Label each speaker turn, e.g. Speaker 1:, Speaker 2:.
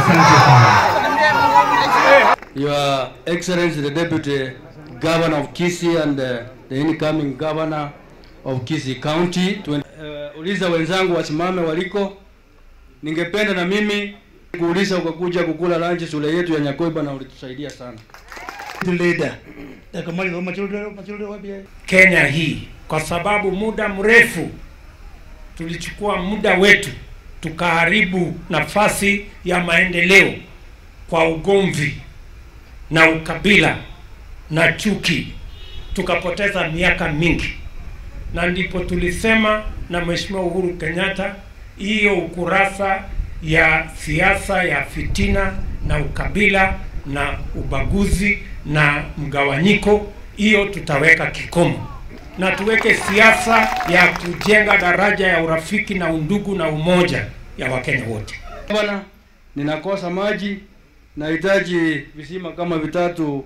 Speaker 1: Asante sana.
Speaker 2: Your Excellency, the Deputy Governor of Kisii and the incoming Governor of Kisii County. Uliza wenzangu wasimame waliko. Ningependa na mimi kuuliza ukakuja kukula lunch shule yetu ya Nyakoiba na ulitusaidia sana.
Speaker 3: Kenya hii kwa sababu muda mrefu tulichukua muda wetu tukaharibu nafasi ya maendeleo kwa ugomvi na ukabila na chuki, tukapoteza miaka mingi, na ndipo tulisema na Mheshimiwa Uhuru Kenyatta, hiyo ukurasa ya siasa ya fitina na ukabila na ubaguzi na mgawanyiko, hiyo tutaweka kikomo na tuweke siasa ya kujenga daraja ya urafiki na undugu na umoja ya Wakenya wote.
Speaker 2: Bwana, ninakosa maji, nahitaji visima kama vitatu